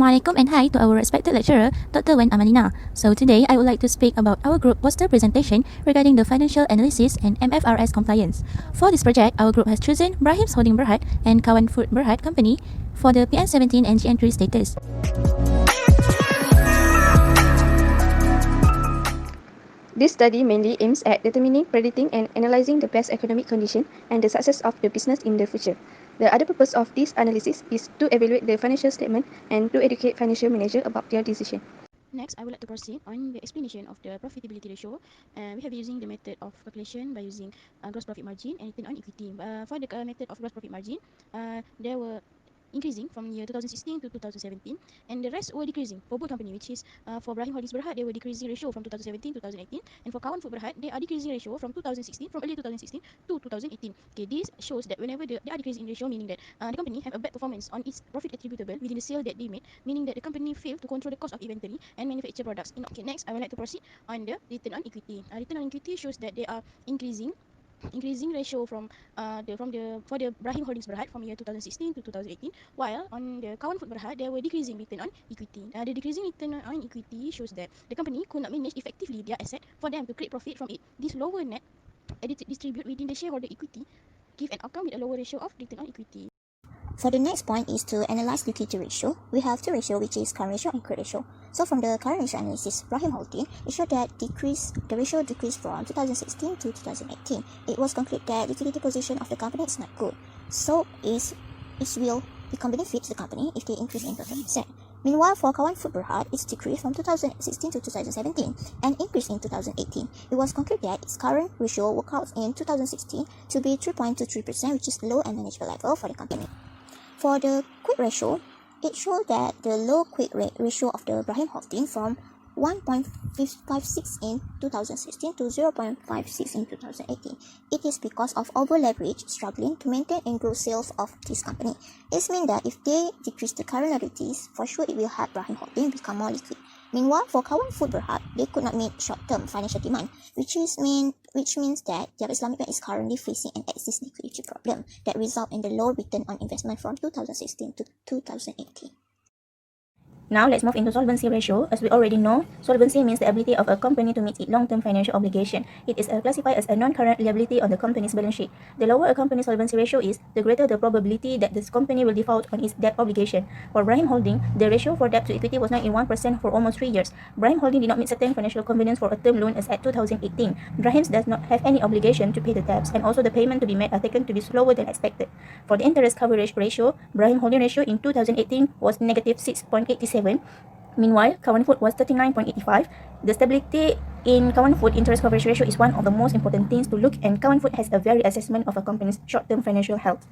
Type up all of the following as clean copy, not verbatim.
Assalamualaikum and hi to our respected lecturer, Dr. Wen Amalina. So today I would like to speak about our group poster presentation regarding the financial analysis and MFRS compliance. For this project, our group has chosen Brahim's Holding Berhad and Kawan Berhad Company for the PN17 and GN3 status. This study mainly aims at determining, predicting and analyzing the best economic condition and the success of the business in the future. The other purpose of this analysis is to evaluate the financial statement and to educate financial manager about their decision. Next, I would like to proceed on the explanation of the profitability ratio. We have using the method of calculation by using gross profit margin and return on equity. For the method of gross profit margin, there were increasing from year 2016 to 2017, and the rest were decreasing for both company, which is for Brahim Holdings Berhad, they were decreasing ratio from 2017 to 2018, and for Kawan Berhad, they are decreasing ratio from 2016, from early 2016 to 2018. Okay, this shows that whenever they are decreasing ratio, meaning that the company have a bad performance on its profit attributable within the sale that they made, meaning that the company failed to control the cost of inventory and manufacture products. Okay, next I would like to proceed on the return on equity. Return on equity shows that they are increasing ratio from for the Brahim Holdings Berhad from year 2016 to 2018, while on the Kawan Berhad they were decreasing return on equity. The decreasing return on equity shows that the company could not manage effectively their asset for them to create profit from it. This lower net distribute within the shareholder equity give an outcome with a lower ratio of return on equity. For the next point is to analyze liquidity ratio. We have two ratio, which is current ratio and credit ratio. So from the current ratio analysis, Brahim Holding, it showed that the ratio decreased from 2016 to 2018. It was concluded that liquidity position of the company is not good. So it will become benefit to the company if they increase in total asset. Meanwhile, for Kawan Berhad, it's decreased from 2016 to 2017 and increased in 2018. It was concluded that its current ratio worked out in 2016 to be 3.23%, which is low and manageable level for the company. For the quick ratio, it showed that the low quick rate ratio of the Brahim Holding from 1.56 in 2016 to 0.56 in 2018. It is because of over-leverage struggling to maintain and grow sales of this company. It means that if they decrease the current liabilities, for sure it will help Brahim Holding become more liquid. Meanwhile, for Kawan Berhad, they could not meet short-term financial demand, which means that their Islamic bank is currently facing an existing liquidity problem that result in the low return on investment from 2016 to 2018. Now let's move into solvency ratio. As we already know, solvency means the ability of a company to meet its long-term financial obligation. It is classified as a non-current liability on the company's balance sheet. The lower a company's solvency ratio is, the greater the probability that this company will default on its debt obligation. For Brahim Holding, the ratio for debt to equity was not in 1% for almost 3 years. Brahim Holding did not meet certain financial covenants for a term loan as at 2018. Brahim does not have any obligation to pay the debts, and also the payment to be made are taken to be slower than expected. For the interest coverage ratio, Brahim Holding ratio in 2018 was negative 6.87. Meanwhile, Kawan was 39.85. The stability in Kawan interest coverage ratio is one of the most important things to look, and Kawan has a varied assessment of a company's short-term financial health.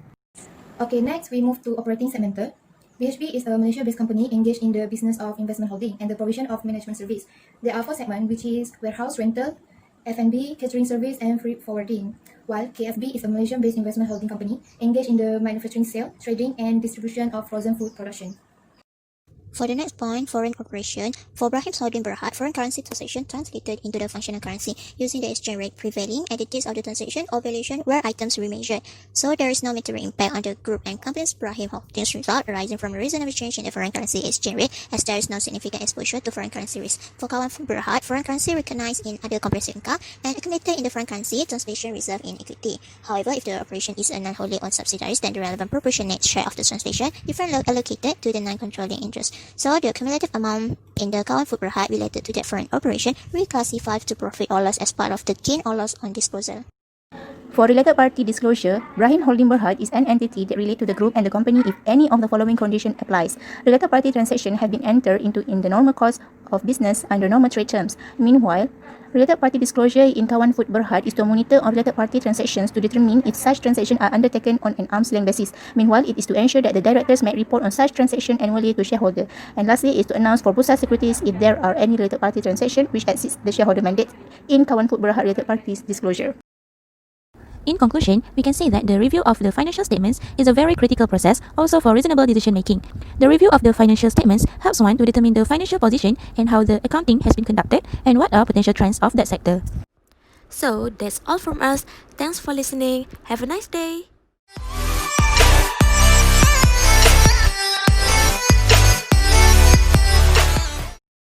Okay, next we move to operating segmental. BHB is a Malaysia-based company engaged in the business of investment holding and the provision of management service. There are 4 segments, which is warehouse rental, F&B, catering service, and freight forwarding. While KFB is a Malaysian-based investment holding company engaged in the manufacturing, sale, trading, and distribution of frozen food production. For the next point, foreign operation, for Brahim's Holding Berhad, foreign currency transaction translated into the functional currency using the exchange rate prevailing at the dates of the transaction or valuation where items remeasured. So there is no material impact on the group and company's Brahim Holdings result arising from a reasonable change in the foreign currency exchange rate, as there is no significant exposure to foreign currency risk. For Kawan Berhad, foreign currency recognized in other comprehensive income and accumulated in the foreign currency translation reserve in equity. However, if the operation is a non-wholly owned subsidiaries, then the relevant proportionate share of the translation different allocated to the non-controlling interest. So the cumulative amount in the Kawan Berhad related to that foreign operation will classify to profit or loss as part of the gain or loss on disposal. For related party disclosure, Brahim Holding Berhad is an entity that relates to the group and the company if any of the following condition applies. Related party transactions have been entered into in the normal course of business under normal trade terms. Meanwhile, related party disclosure in Kawan Berhad is to monitor on related party transactions to determine if such transactions are undertaken on an arm's length basis. Meanwhile, it is to ensure that the directors may report on such transactions annually to shareholder. And lastly, is to announce for Bursa Securities if there are any related party transactions which exceeds the shareholder mandate in Kawan Berhad related parties disclosure. In conclusion, we can say that the review of the financial statements is a very critical process also for reasonable decision making. The review of the financial statements helps one to determine the financial position and how the accounting has been conducted and what are potential trends of that sector. So that's all from us. Thanks for listening. Have a nice day.